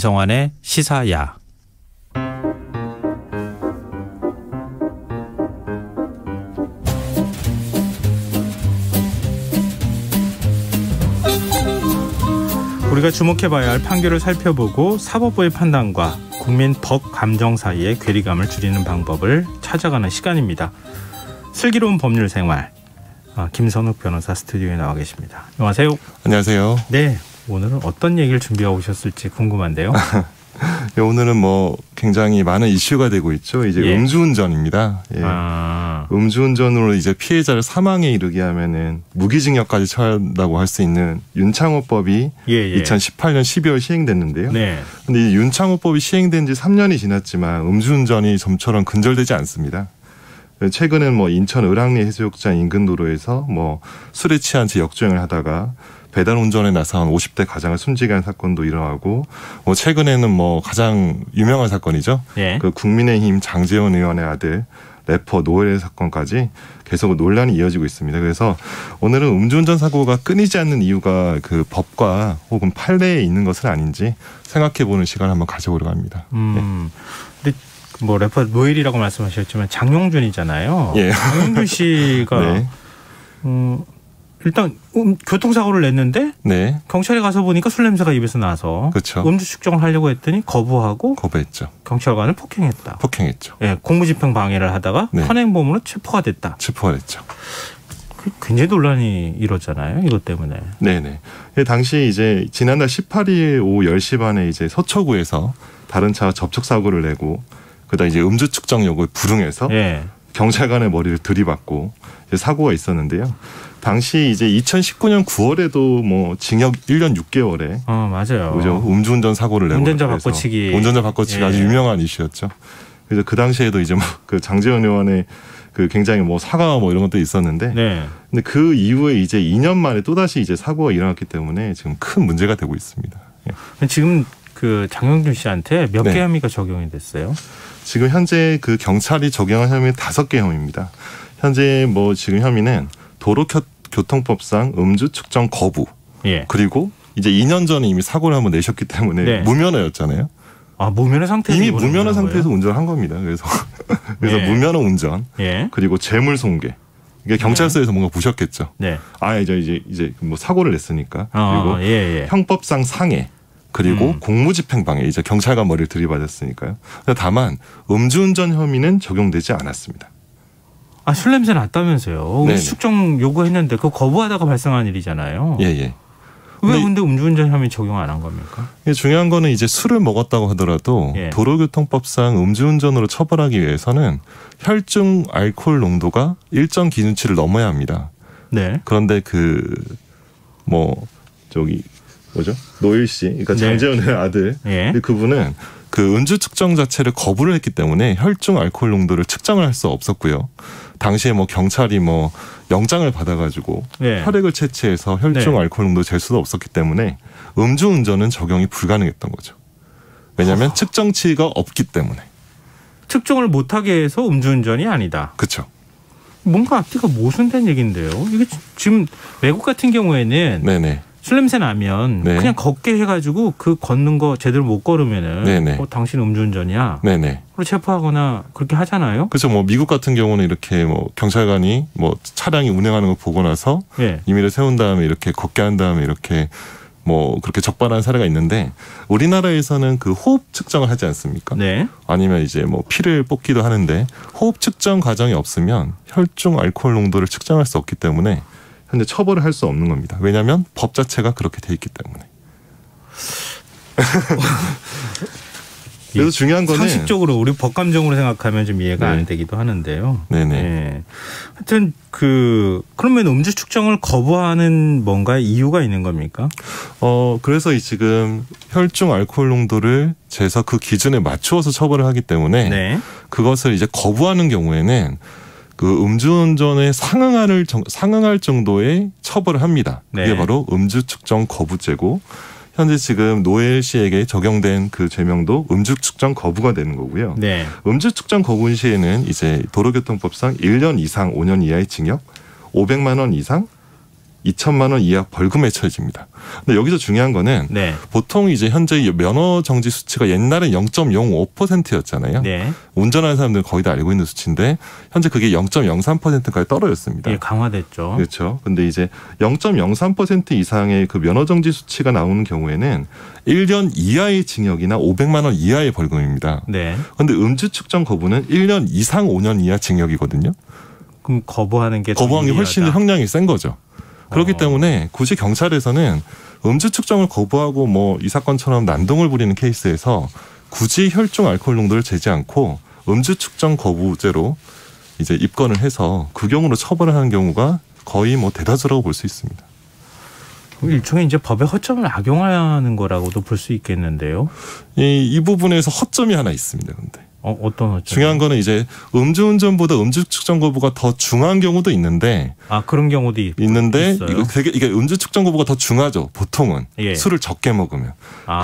김성환의 시사야. 우리가 주목해봐야 할 판결을 살펴보고 사법부의 판단과 국민 법 감정 사이의 괴리감을 줄이는 방법을 찾아가는 시간입니다. 슬기로운 법률 생활, 김선욱 변호사 스튜디오에 나와 계십니다. 안녕하세요. 안녕하세요. 네, 오늘은 어떤 얘기를 준비하고 오셨을지 궁금한데요. 네, 오늘은 굉장히 많은 이슈가 되고 있죠. 이제 음주운전입니다. 예. 음주운전으로 이제 피해자를 사망에 이르게 하면은 무기징역까지 처한다고 할 수 있는 윤창호법이 2018년 12월 시행됐는데요. 네. 근데 이 윤창호법이 시행된 지 3년이 지났지만 음주운전이 좀처럼 근절되지 않습니다. 최근엔 인천 을왕리 해수욕장 인근 도로에서 술에 취한 채 역주행을 하다가 배달 운전에 나선 50대 가장을 숨지게 한 사건도 일어나고 최근에는 가장 유명한 사건이죠. 예. 그 국민의힘 장제원 의원의 아들 래퍼 노엘의 사건까지 계속 논란이 이어지고 있습니다. 그래서 오늘은 음주운전 사고가 끊이지 않는 이유가 그 법과 혹은 판례에 있는 것은 아닌지 생각해보는 시간을 한번 가져보려고 합니다. 근데 래퍼 노엘이라고 말씀하셨지만 장용준이잖아요. 예. 장용준 씨가 네. 일단 교통사고를 냈는데 네. 경찰에 가서 보니까 술 냄새가 입에서 나서 그렇죠. 음주 측정을 하려고 했더니 거부했죠. 경찰관을 폭행했다. 폭행했죠. 예, 공무집행 방해를 하다가 현행범으로 체포가 됐다. 체포가 됐죠. 굉장히 논란이 일었잖아요. 이것 때문에. 네네. 당시 이제 지난달 18일 오후 10시 반에 이제 서초구에서 다른 차와 접촉 사고를 내고 그다음 이제 음주 측정 요구에 불응해서 경찰관의 머리를 들이받고 사고가 있었는데요. 당시 이제 2019년 9월에도 징역 1년 6개월에 맞아요. 그죠? 음주운전 사고를 내고 운전자 바꿔치기 아주 유명한 이슈였죠. 그래서 그 당시에도 이제 그 장제원 의원의 그 굉장히 사과와 이런 것도 있었는데, 근데 그 이후에 이제 2년 만에 또 다시 이제 사고가 일어났기 때문에 지금 큰 문제가 되고 있습니다. 예. 지금 그 장용준 씨한테 몇 개 혐의가 적용이 됐어요? 지금 현재 그 경찰이 적용한 혐의는 5개 혐의입니다. 현재 지금 혐의는 도로교통법상 음주 측정 거부. 그리고 이제 2년 전에 이미 사고를 한번 내셨기 때문에 무면허였잖아요. 무면허 상태에서 이미 무면허 상태에서 운전한 겁니다. 그래서 무면허 운전. 그리고 재물손괴. 이게 경찰서에서 뭔가 보셨겠죠. 이제 사고를 냈으니까. 그리고 형법상 상해. 그리고 공무집행방해. 이제 경찰관 머리를 들이받았으니까요. 다만 음주운전 혐의는 적용되지 않았습니다. 술 냄새 났다면서요. 음주 측정 요구했는데 그거 거부하다가 발생한 일이잖아요. 예. 왜 근데 음주운전 혐의 적용 안 한 겁니까? 중요한 거는 이제 술을 먹었다고 하더라도 도로교통법상 음주운전으로 처벌하기 위해서는 혈중 알코올 농도가 일정 기준치를 넘어야 합니다. 네. 그런데 노일 씨, 그러니까 장제원의 아들, 그분은 그 음주 측정 자체를 거부를 했기 때문에 혈중 알코올 농도를 측정을 할 수 없었고요. 당시에 경찰이 영장을 받아가지고 혈액을 채취해서 혈중 알코올 농도 잴 수도 없었기 때문에 음주운전은 적용이 불가능했던 거죠. 왜냐하면 측정치가 없기 때문에. 측정을 못하게 해서 음주운전이 아니다. 그렇죠. 뭔가 앞뒤가 모순된 얘기인데요. 이게 지금 외국 같은 경우에는 술 냄새 나면 그냥 걷게 해가지고 그 걷는 거 제대로 못 걸으면은 당신 음주운전이야. 그리고 체포하거나 그렇게 하잖아요. 그렇죠. 미국 같은 경우는 이렇게 경찰관이 차량이 운행하는 걸 보고 나서 임의를 세운 다음에 이렇게 걷게 한 다음에 이렇게 그렇게 적발한 사례가 있는데 우리나라에서는 그 호흡 측정을 하지 않습니까? 아니면 이제 피를 뽑기도 하는데 호흡 측정 과정이 없으면 혈중 알코올 농도를 측정할 수 없기 때문에 현재 처벌을 할 수 없는 겁니다. 왜냐하면 법 자체가 그렇게 돼 있기 때문에. 그래서 중요한 거는 상식적으로 우리 법감정으로 생각하면 좀 이해가 안 되기도 하는데요. 하여튼 그러면 음주 측정을 거부하는 뭔가 이유가 있는 겁니까? 그래서 지금 혈중 알코올 농도를 재서 그 기준에 맞추어서 처벌을 하기 때문에 그것을 이제 거부하는 경우에는 그 음주운전에 상응할 정도의 처벌을 합니다. 그게 바로 음주 측정 거부죄고 현재 지금 노엘 씨에게 적용된 그 죄명도 음주 측정 거부가 되는 거고요. 음주 측정 거부 시에는 이제 도로교통법상 1년 이상 5년 이하의 징역, 500만 원 이상 2천만 원 이하 벌금에 처해집니다. 근데 여기서 중요한 거는 네. 보통 이제 현재 면허 정지 수치가 옛날에 0.05%였잖아요. 네. 운전하는 사람들은 거의 다 알고 있는 수치인데 현재 그게 0.03%까지 떨어졌습니다. 예, 강화됐죠. 그렇죠. 근데 이제 0.03% 이상의 그 면허 정지 수치가 나오는 경우에는 1년 이하의 징역이나 500만 원 이하의 벌금입니다. 네. 근데 음주 측정 거부는 1년 이상 5년 이하 징역이거든요. 그럼 거부하는 게 훨씬 형량이 센 거죠. 그렇기 때문에 굳이 경찰에서는 음주 측정을 거부하고 뭐 이 사건처럼 난동을 부리는 케이스에서 굳이 혈중 알코올 농도를 재지 않고 음주 측정 거부죄로 이제 입건을 해서 규경으로 처벌을 하는 경우가 거의 뭐 대다수라고 볼 수 있습니다. 일종의 이제 법의 허점을 악용하는 거라고도 볼 수 있겠는데요. 이 부분에서 허점이 하나 있습니다. 근데 어떤 허점? 중요한 거는 이제 음주운전보다 음주 측정 거부가 더 중한 경우도 있는데 그런 경우도 있는데 있어요? 이게 음주 측정 거부가 더 중하죠. 보통은 술을 적게 먹으면.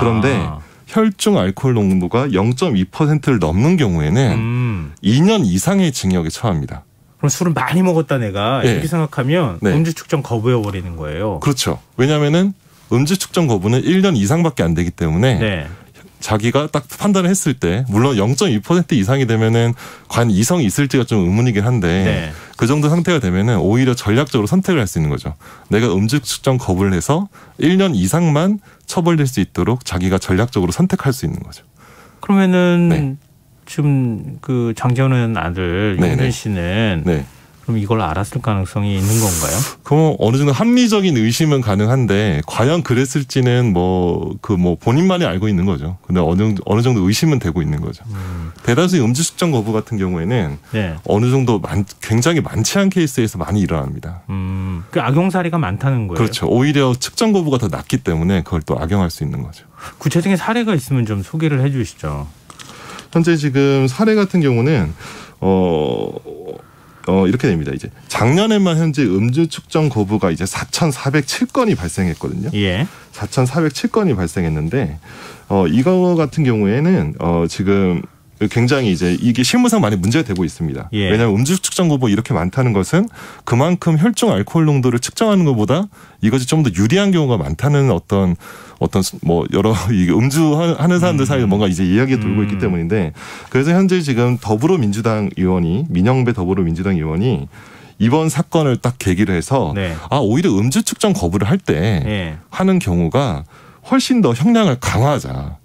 그런데 혈중 알코올 농도가 0.2%를 넘는 경우에는 2년 이상의 징역에 처합니다. 그럼 술을 많이 먹었다 내가 이렇게 생각하면 음주 측정 거부해버리는 거예요. 그렇죠. 왜냐하면은 음주 측정 거부는 1년 이상밖에 안 되기 때문에 자기가 딱 판단을 했을 때 물론 0.2% 이상이 되면은 과연 이성이 있을지가 좀 의문이긴 한데 그 정도 상태가 되면은 오히려 전략적으로 선택을 할 수 있는 거죠. 내가 음주 측정 거부를 해서 1년 이상만 처벌될 수 있도록 자기가 전략적으로 선택할 수 있는 거죠. 그러면은 지금 그 장재훈 아들 용준 씨는 그럼 이걸 알았을 가능성이 있는 건가요? 그럼 어느 정도 합리적인 의심은 가능한데 과연 그랬을지는 본인만이 알고 있는 거죠. 근데 어느 정도 의심은 되고 있는 거죠. 대다수의 음주 측정 거부 같은 경우에는 어느 정도 굉장히 많지 않은 케이스에서 많이 일어납니다. 그 악용 사례가 많다는 거예요. 그렇죠. 오히려 측정 거부가 더 낮기 때문에 그걸 또 악용할 수 있는 거죠. 구체적인 사례가 있으면 좀 소개를 해주시죠. 현재 지금 사례 같은 경우는 이렇게 됩니다. 이제 작년에만 현재 음주 측정 거부가 이제 4,407건이 발생했거든요. 4,407건이 발생했는데 이거 같은 경우에는 지금 굉장히 이제 이게 실무상 많이 문제가 되고 있습니다. 왜냐하면 음주 측정 거부 이렇게 많다는 것은 그만큼 혈중 알코올 농도를 측정하는 것보다 이것이 좀 더 유리한 경우가 많다는 어떤 여러 음주하는 사람들 사이에 뭔가 이제 이야기가 돌고 있기 때문인데 그래서 현재 지금 더불어민주당 의원이 민영배 더불어민주당 의원이 이번 사건을 딱 계기로 해서 오히려 음주 측정 거부를 할 때 하는 경우가 훨씬 더 형량을 강화하자.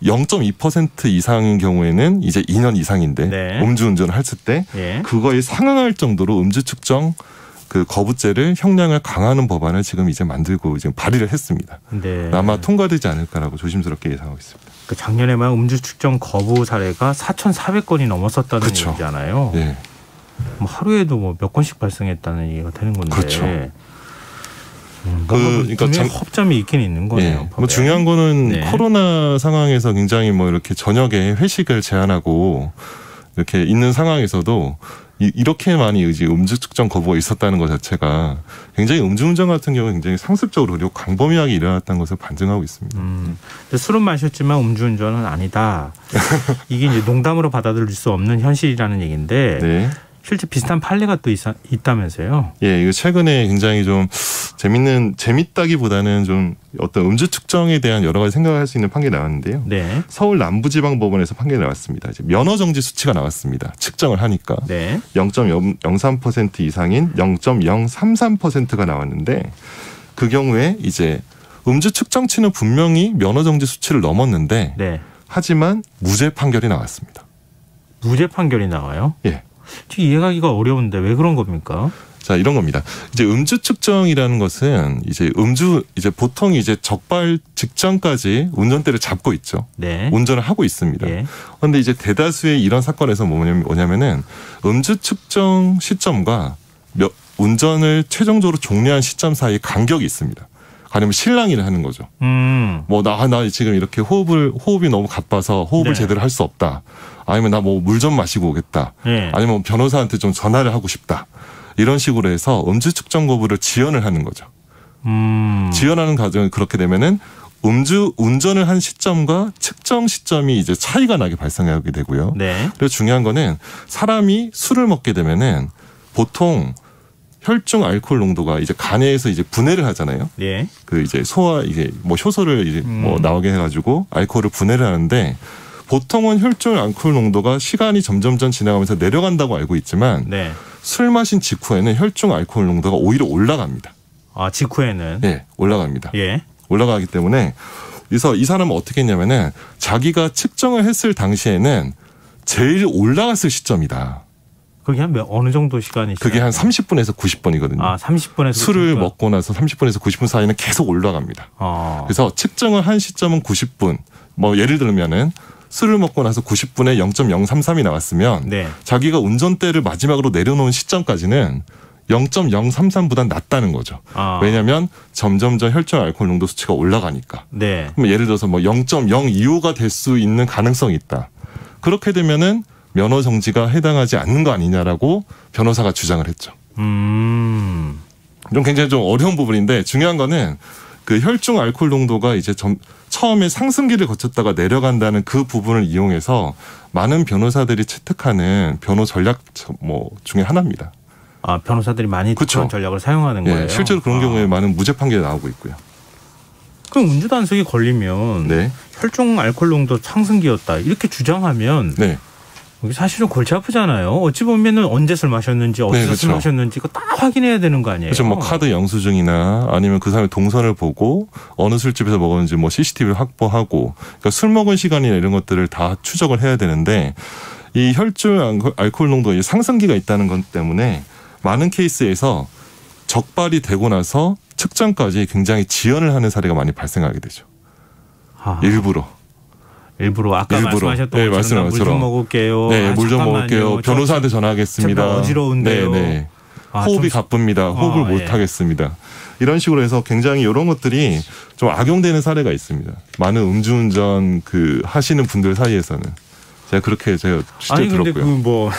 0.2% 이상인 경우에는 이제 2년 이상인데 음주운전을 했을 때 그거에 상응할 정도로 음주 측정 그 거부죄를 형량을 강화하는 법안을 지금 이제 만들고 지금 발의를 했습니다. 아마 통과되지 않을까라고 조심스럽게 예상하고 있습니다. 그 작년에만 음주 측정 거부 사례가 4,400건이 넘었었다는 얘기잖아요. 뭐 하루에도 몇 건씩 발생했다는 얘기가 되는 건데. 그렇죠. 그러니까 허점이 있긴 있는 거네요. 중요한 거는 코로나 상황에서 굉장히 이렇게 저녁에 회식을 제한하고 이렇게 있는 상황에서도 이렇게 많이 음주 측정 거부가 있었다는 것 자체가 굉장히 음주운전 같은 경우는 굉장히 상습적으로 그리고 광범위하게 일어났다는 것을 반증하고 있습니다. 술은 마셨지만 음주운전은 아니다. 이게 이제 농담으로 받아들일 수 없는 현실이라는 얘기인데 실제 비슷한 판례가 또 있다면서요? 이거 최근에 굉장히 좀 재밌다기보다는 좀 어떤 음주 측정에 대한 여러 가지 생각을 할 수 있는 판결이 나왔는데요. 서울 남부지방법원에서 판결이 나왔습니다. 이제 면허 정지 수치가 나왔습니다. 측정을 하니까 0.03% 이상인 0.033%가 나왔는데 그 경우에 이제 음주 측정치는 분명히 면허 정지 수치를 넘었는데 하지만 무죄 판결이 나왔습니다. 무죄 판결이 나와요? 이해하기가 어려운데 왜 그런 겁니까? 자, 이런 겁니다. 이제 음주 측정이라는 것은 이제 보통 이제 적발 직전까지 운전대를 잡고 있죠. 운전을 하고 있습니다. 그런데 이제 대다수의 이런 사건에서 뭐냐면은 음주 측정 시점과 운전을 최종적으로 종료한 시점 사이에 간격이 있습니다. 아니면 실랑이를 하는 거죠. 나 지금 이렇게 호흡이 너무 가빠서 호흡을 제대로 할 수 없다. 아니면 나 물 좀 마시고 오겠다. 아니면 변호사한테 좀 전화를 하고 싶다. 이런 식으로 해서 음주 측정 거부를 지연을 하는 거죠. 지연하는 과정이 그렇게 되면은 운전을 한 시점과 측정 시점이 이제 차이가 나게 발생하게 되고요. 그리고 중요한 거는 사람이 술을 먹게 되면은 보통 혈중 알코올 농도가 이제 간에서 이제 분해를 하잖아요. 예. 그 이제 소화 이게 뭐 효소를 이제 뭐 나오게 해가지고 알코올을 분해를 하는데 보통은 혈중 알코올 농도가 시간이 점점 지나가면서 내려간다고 알고 있지만 네. 술 마신 직후에는 혈중 알코올 농도가 오히려 올라갑니다. 아, 직후에는? 네, 올라갑니다. 예. 올라가기 때문에 그래서 이 사람은 어떻게 했냐면은 자기가 측정을 했을 당시에는 제일 올라갔을 시점이다. 그게 한 어느 정도 시간이? 그게 한 30분에서 90분이거든요. 아, 30분에서 술을 90분. 먹고 나서 30분에서 90분 사이는 계속 올라갑니다. 그래서 측정을 한 시점은 90분. 뭐 예를 들면은 술을 먹고 나서 90분에 0.033이 나왔으면 네. 자기가 운전대를 마지막으로 내려놓은 시점까지는 0.033보다 낮다는 거죠. 왜냐하면 점점 혈중 알코올 농도 수치가 올라가니까. 네. 그럼 예를 들어서 뭐 0.025가 될 수 있는 가능성이 있다. 그렇게 되면은 면허 정지가 해당하지 않는 거 아니냐라고 변호사가 주장을 했죠. 좀 굉장히 좀 어려운 부분인데 중요한 거는 그 혈중 알코올 농도가 이제 처음에 상승기를 거쳤다가 내려간다는 그 부분을 이용해서 많은 변호사들이 채택하는 변호 전략 뭐 중에 하나입니다. 아, 변호사들이 많이 그쵸. 그런 전략을 사용하는 거예요? 예, 실제로 그런 경우에 많은 무죄 판결이 나오고 있고요. 그럼 운주단속이 걸리면 네. 혈중 알코올 농도 상승기였다 이렇게 주장하면 네. 사실은 골치 아프잖아요. 어찌 보면은 언제 술 마셨는지 어디서 네, 그렇죠. 술 마셨는지 그거 다 확인해야 되는 거 아니에요? 그렇죠. 뭐 카드 영수증이나 아니면 그 사람의 동선을 보고 어느 술집에서 먹었는지 뭐 CCTV를 확보하고 그러니까 술 먹은 시간이나 이런 것들을 다 추적을 해야 되는데 이 혈중 알코올 농도에 상승기가 있다는 것 때문에 많은 케이스에서 적발이 되고 나서 측정까지 굉장히 지연을 하는 사례가 많이 발생하게 되죠. 일부러 아까 말씀하셨던 것처럼 물 좀 먹을게요. 네, 물 좀 먹을게요. 변호사한테 전화하겠습니다. 어지러운데요. 네. 호흡이 가쁩니다. 호흡을 못 하겠습니다. 이런 식으로 해서 굉장히 이런 것들이 좀 악용되는 사례가 있습니다. 많은 음주운전 그 하시는 분들 사이에서는 제가 그렇게 실제 들었고요. 근데 그 뭐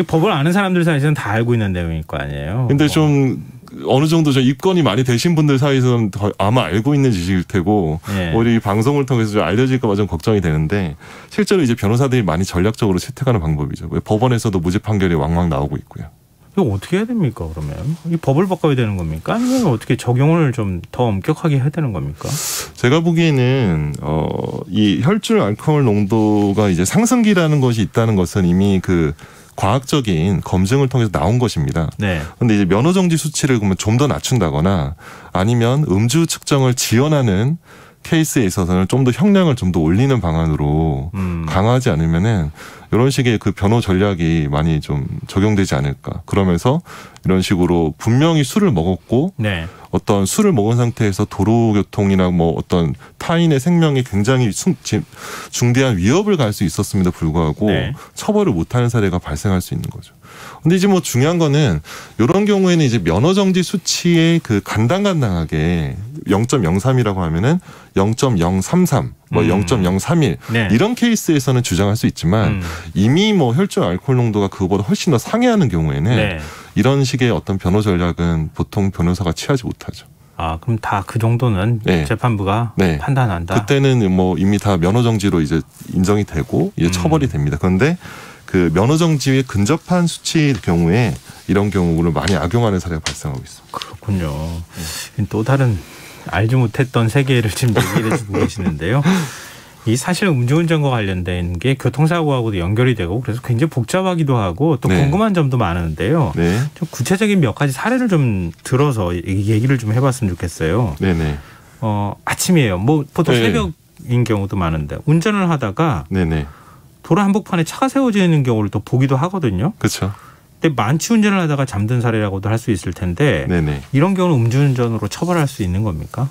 법을 아는 사람들 사이에서는 다 알고 있는 내용일 거 아니에요. 근데 좀 어느 정도 입건이 많이 되신 분들 사이에서는 아마 알고 있는 지식일 테고 오히려 이 방송을 통해서 좀 알려질까 봐 좀 걱정이 되는데 실제로 이제 변호사들이 많이 전략적으로 채택하는 방법이죠. 법원에서도 무죄 판결이 왕왕 나오고 있고요. 이거 어떻게 해야 됩니까, 그러면? 이 법을 바꿔야 되는 겁니까? 아니면 어떻게 적용을 좀 더 엄격하게 해야 되는 겁니까? 제가 보기에는, 이 혈중 알코올 농도가 이제 상승기라는 것이 있다는 것은 이미 그 과학적인 검증을 통해서 나온 것입니다. 네. 그런데 이제 면허 정지 수치를 그러면 좀 더 낮춘다거나 아니면 음주 측정을 지연하는 케이스에 있어서는 좀 더 형량을 좀 더 올리는 방안으로 강화하지 않으면은 이런 식의 그 변호 전략이 많이 좀 적용되지 않을까. 그러면서 이런 식으로 분명히 술을 먹었고 네. 어떤 술을 먹은 상태에서 도로교통이나 뭐 어떤 타인의 생명에 굉장히 중대한 위협을 가할 수 있었음에도 불구하고 네. 처벌을 못하는 사례가 발생할 수 있는 거죠. 근데 이제 뭐 중요한 거는 이런 경우에는 이제 면허 정지 수치에 그 간당간당하게 0.03이라고 하면은 0.033, 뭐 0.031 네. 이런 케이스에서는 주장할 수 있지만 이미 뭐 혈중 알코올 농도가 그거보다 훨씬 더 상회하는 경우에는 네. 이런 식의 어떤 변호 전략은 보통 변호사가 취하지 못하죠. 아, 그럼 다 그 정도는 네. 재판부가 네. 판단한다. 그때는 뭐 이미 다 면허 정지로 이제 인정이 되고 이제 처벌이 됩니다. 그런데 그 면허 정지에 근접한 수치의 경우에 이런 경우를 많이 악용하는 사례가 발생하고 있습니다. 그렇군요. 또 다른 알지 못했던 세계를 지금 얘기를 해주고 계시는데요. 이 사실 음주운전과 관련된 게 교통사고하고도 연결이 되고 그래서 굉장히 복잡하기도 하고 또 네. 궁금한 점도 많은데요. 네. 좀 구체적인 몇 가지 사례를 좀 들어서 얘기를 좀 해봤으면 좋겠어요. 네네. 아침이에요. 뭐 보통 네. 새벽인 경우도 많은데 운전을 하다가 네네. 도로 한복판에 차가 세워져 있는 경우를 또 보기도 하거든요. 그렇죠. 근데 만취 운전을 하다가 잠든 사례라고도 할 수 있을 텐데 네네. 이런 경우는 음주운전으로 처벌할 수 있는 겁니까?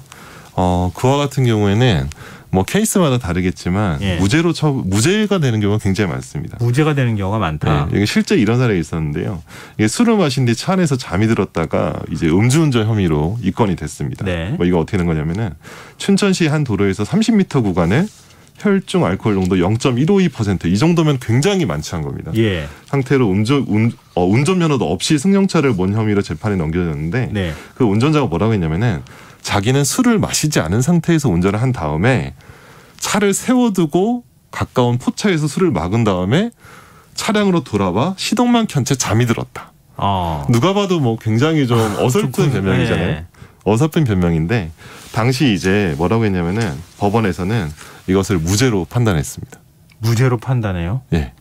그와 같은 경우에는 뭐 케이스마다 다르겠지만 예. 무죄가 되는 경우가 굉장히 많습니다. 무죄가 되는 경우가 많다. 네, 실제 이런 사례가 있었는데요. 이게 술을 마신 뒤 차 안에서 잠이 들었다가 이제 음주운전 혐의로 입건이 됐습니다. 네. 뭐 이거 어떻게 된 거냐면은 춘천시 한 도로에서 30m 구간에 혈중 알코올 농도 0.152% 이 정도면 굉장히 많지 않은 겁니다. 예. 상태로 운전면허도 없이 승용차를 몰 혐의로 재판에 넘겨졌는데 네. 그 운전자가 뭐라고 했냐면은 자기는 술을 마시지 않은 상태에서 운전을 한 다음에 차를 세워두고 가까운 포차에서 술을 막은 다음에 차량으로 돌아와 시동만 켠 채 잠이 들었다. 누가 봐도 뭐 굉장히 좀 어설픈 변명이잖아요. 네. 어설픈 변명인데 당시 이제 뭐라고 했냐면은 법원에서는 이것을 무죄로 판단했습니다. 무죄로 판단해요? 네.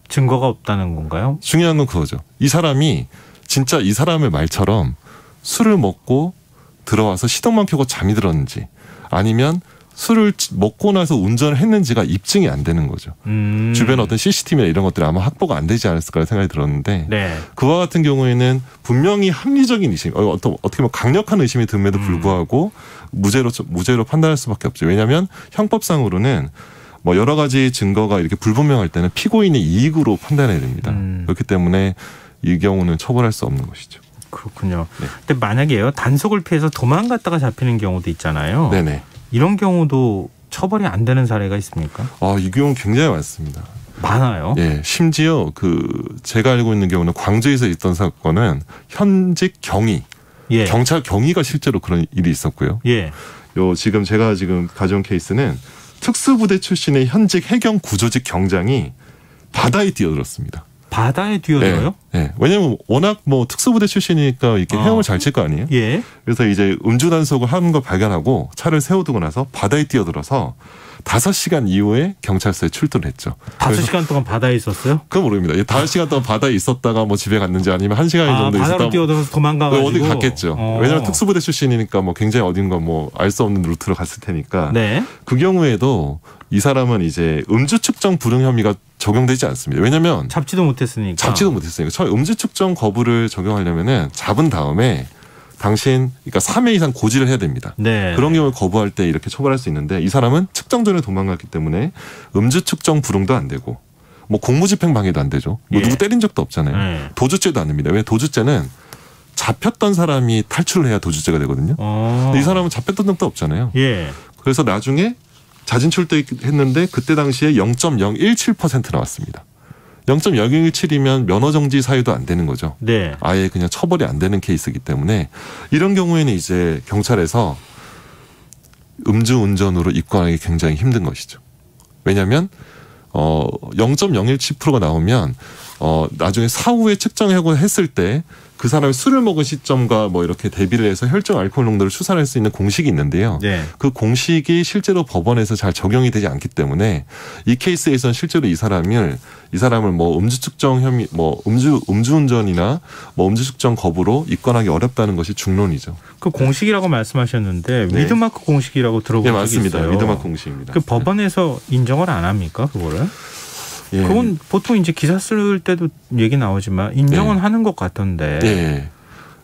증거가 없다는 건가요? 중요한 건 그거죠. 이 사람이 진짜 이 사람의 말처럼 술을 먹고 들어와서 시동만 켜고 잠이 들었는지 아니면 술을 먹고 나서 운전을 했는지가 입증이 안 되는 거죠. 주변에 어떤 CCTV나 이런 것들이 아마 확보가 안 되지 않았을까 생각이 들었는데 네. 그와 같은 경우에는 분명히 합리적인 의심, 어떻게 보면 강력한 의심이 듦에도 불구하고 무죄로 판단할 수밖에 없죠. 왜냐하면 형법상으로는 뭐 여러 가지 증거가 이렇게 불분명할 때는 피고인의 이익으로 판단해야 됩니다. 그렇기 때문에 이 경우는 처벌할 수 없는 것이죠. 그렇군요. 네. 근데 만약에요 단속을 피해서 도망갔다가 잡히는 경우도 있잖아요. 네네. 이런 경우도 처벌이 안 되는 사례가 있습니까? 이 경우 굉장히 많습니다. 많아요. 예, 심지어 제가 알고 있는 경우는 광주에서 있던 사건은 현직 경위, 예. 경찰 경위가 실제로 그런 일이 있었고요. 예. 제가 가져온 케이스는 특수부대 출신의 현직 해경 구조직 경장이 바다에 뛰어들었습니다. 바다에 뛰어들어요? 네. 왜냐하면 워낙 뭐 특수부대 출신이니까 이렇게 헤엄을 잘 칠 거 아니에요? 예. 그래서 이제 음주 단속을 하는 걸 발견하고 차를 세워두고 나서 바다에 뛰어들어서 5시간 이후에 경찰서에 출두를 했죠. 5시간 동안 바다에 있었어요? 그건 모릅니다. 5시간 동안 바다에 있었다가 뭐 집에 갔는지 아니면 1시간 정도 있었다. 바다로 뛰어들어서 도망가가지고 어디 갔겠죠. 왜냐하면 특수부대 출신이니까 뭐 굉장히 어딘가 뭐 알 수 없는 루트로 갔을 테니까. 네. 그 경우에도 이 사람은 이제 음주 측정 불응 혐의가 적용되지 않습니다. 왜냐하면 잡지도 못했으니까. 처음 음주 측정 거부를 적용하려면은 잡은 다음에 그러니까 3회 이상 고지를 해야 됩니다. 네. 그런 경우에 거부할 때 이렇게 처벌할 수 있는데 이 사람은 측정 전에 도망갔기 때문에 음주 측정 불응도 안 되고 뭐 공무집행 방해도 안 되죠. 뭐 누구 때린 적도 없잖아요. 도주죄도 안 됩니다. 왜 도주죄는 잡혔던 사람이 탈출을 해야 도주죄가 되거든요. 근데 이 사람은 잡혔던 적도 없잖아요. 예. 그래서 나중에 자진 출두했는데 그때 당시에 0.017% 나왔습니다. 0.017이면 면허 정지 사유도 안 되는 거죠. 네. 아예 그냥 처벌이 안 되는 케이스이기 때문에 이런 경우에는 이제 경찰에서 음주운전으로 입건하기 굉장히 힘든 것이죠. 왜냐하면 0.017%가 나오면 나중에 사후에 측정하고 했을 때 그 사람이 술을 먹은 시점과 뭐 이렇게 대비를 해서 혈중 알코올 농도를 추산할 수 있는 공식이 있는데요. 네. 그 공식이 실제로 법원에서 잘 적용이 되지 않기 때문에 이 케이스에서는 실제로 이 사람을 뭐 음주 측정 혐의, 뭐 음주운전이나 뭐 음주 측정 거부로 입건하기 어렵다는 것이 중론이죠. 그 공식이라고 말씀하셨는데 네. 위드마크 공식이라고 들어본 적이 맞습니다. 있어요. 위드마크 공식입니다. 그 법원에서 인정을 안 합니까 그거를? 예. 그건 보통 이제 기사 쓸 때도 얘기 나오지만 인정은 하는 것 같던데. 예.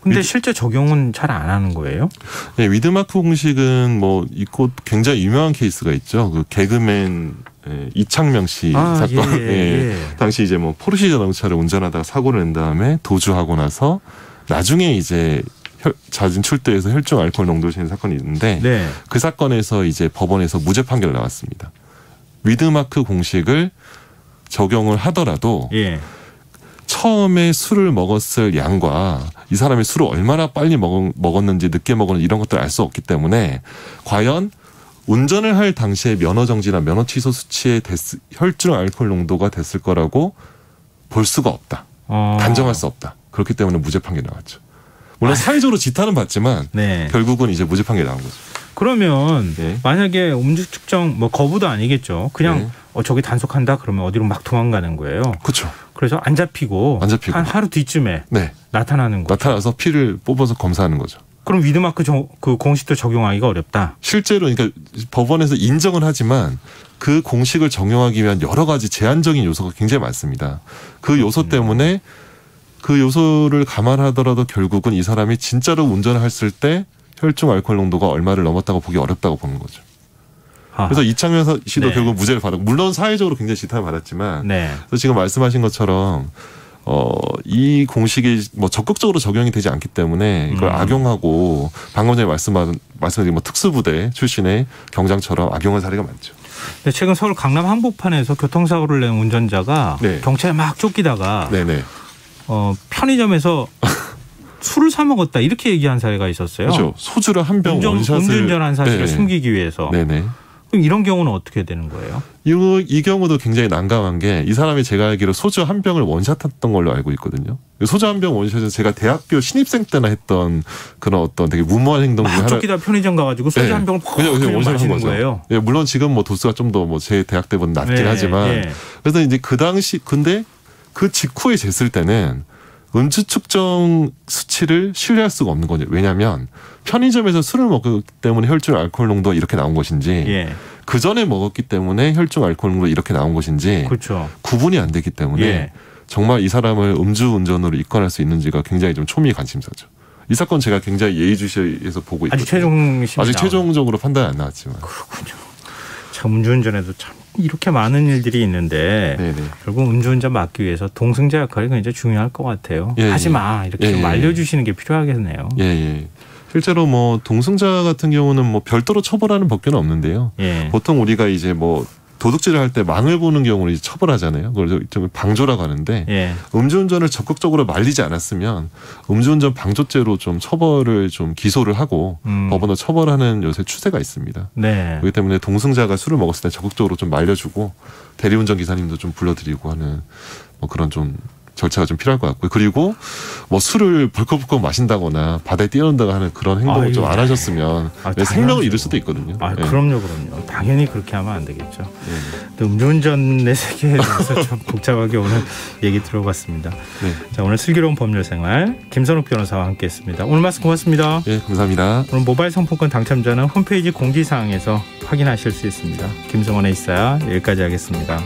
근데 실제 적용은 잘 안 하는 거예요? 네, 위드마크 공식은 뭐 있고 굉장히 유명한 케이스가 있죠. 그 개그맨 이창명 씨 사건. 당시 이제 뭐 포르쉐 자동차를 운전하다가 사고를 낸 다음에 도주하고 나서 나중에 이제 자진 출두해서 혈중 알코올 농도를 재는 사건이 있는데 네. 그 사건에서 이제 법원에서 무죄 판결이 나왔습니다. 위드마크 공식을 적용을 하더라도 처음에 술을 먹었을 양과 이 사람이 술을 얼마나 빨리 먹었는지 늦게 먹었는지 이런 것들을 알 수 없기 때문에 과연 운전을 할 당시에 면허 정지나 면허 취소 수치의 혈중 알코올 농도가 됐을 거라고 볼 수가 없다. 단정할 수 없다. 그렇기 때문에 무죄 판결이 나왔죠. 물론 사회적으로 지탄은 받지만 결국은 이제 무죄 판결이 나온 거죠. 그러면 만약에 음주 측정 뭐 거부도 아니겠죠. 그냥 저기 단속한다 그러면 어디로 막 도망가는 거예요. 그렇죠. 그래서 안 잡히고 한 하루 뒤쯤에 나타나는 거죠. 나타나서 피를 뽑아서 검사하는 거죠. 그럼 위드마크 그 공식도 적용하기가 어렵다. 실제로 그러니까 법원에서 인정은 하지만 그 공식을 적용하기 위한 여러 가지 제한적인 요소가 굉장히 많습니다. 그 요소 때문에 그 요소를 감안하더라도 결국은 이 사람이 진짜로 운전을 했을 때 혈중 알코올 농도가 얼마를 넘었다고 보기 어렵다고 보는 거죠. 그래서 이창명 씨도 결국 무죄를 받았고 물론 사회적으로 굉장히 지탄을 받았지만 그래서 지금 말씀하신 것처럼 이 공식이 뭐 적극적으로 적용이 되지 않기 때문에 이걸 악용하고 방금 전에 말씀드린 뭐 특수부대 출신의 경장처럼 악용한 사례가 많죠. 네, 최근 서울 강남 한복판에서 교통사고를 낸 운전자가 경찰에 막 쫓기다가 편의점에서 술을 사 먹었다 이렇게 얘기한 사례가 있었어요. 그렇죠. 소주를 한 병 원샷을 음주운전한 사실을 숨기기 위해서. 이런 경우는 어떻게 되는 거예요? 이 경우도 굉장히 난감한 게 이 사람이 제가 알기로 소주 한 병을 원샷했던 걸로 알고 있거든요. 소주 한 병 원샷은 제가 대학교 신입생 때나 했던 그런 어떤 되게 무모한 행동 중에 하나. 쫓기다 편의점 가가지고 소주 한 병을 그냥 마시는 거예요. 예, 물론 지금 뭐 도수가 좀 더 뭐 제 대학 때보다 낮긴 하지만 그래서 이제 그 당시 근데 그 직후에 쟀을 때는 음주 측정 수치를 신뢰할 수가 없는 거죠. 왜냐하면 편의점에서 술을 먹기 때문에 혈중 알코올 농도가 이렇게 나온 것인지 그 전에 먹었기 때문에 혈중 알코올 농도가 이렇게 나온 것인지 그렇죠. 구분이 안 되기 때문에 정말 이 사람을 음주운전으로 입건할 수 있는지가 굉장히 좀 초미의 관심사죠. 이 사건 제가 굉장히 예의주시해서 보고 있거든요. 아직 최종적으로 판단이 안 나왔지만. 그렇군요. 참 음주운전에도 참 이렇게 많은 일들이 있는데 결국 음주운전 막기 위해서 동승자 역할이 굉장히 중요할 것 같아요. 하지 마 이렇게 좀 알려주시는 게 필요하겠네요. 실제로 뭐 동승자 같은 경우는 뭐 별도로 처벌하는 법규는 없는데요. 보통 우리가 이제 뭐 도둑질을 할 때 망을 보는 경우를 이제 처벌하잖아요. 그걸 좀 방조라고 하는데 음주운전을 적극적으로 말리지 않았으면 음주운전 방조죄로 좀 처벌을 좀 기소를 하고 법원으로 처벌하는 요새 추세가 있습니다. 그렇기 때문에 동승자가 술을 먹었을 때 적극적으로 좀 말려주고 대리운전 기사님도 좀 불러드리고 하는 뭐 그런 좀 절차가 좀 필요할 것 같고요. 그리고 뭐 술을 벌컥벌컥 마신다거나 바다에 뛰어온다거나 하는 그런 행동을 좀 안 하셨으면 생명을 잃을 수도 있거든요. 그럼요. 당연히 그렇게 하면 안 되겠죠. 음주운전의 세계에 대해서 좀 복잡하게 오늘 얘기 들어봤습니다. 자, 오늘 슬기로운 법률생활 김선욱 변호사와 함께했습니다. 오늘 말씀 고맙습니다. 감사합니다. 오늘 모바일 상품권 당첨자는 홈페이지 공지사항에서 확인하실 수 있습니다. 김성원의 이사야 여기까지 하겠습니다.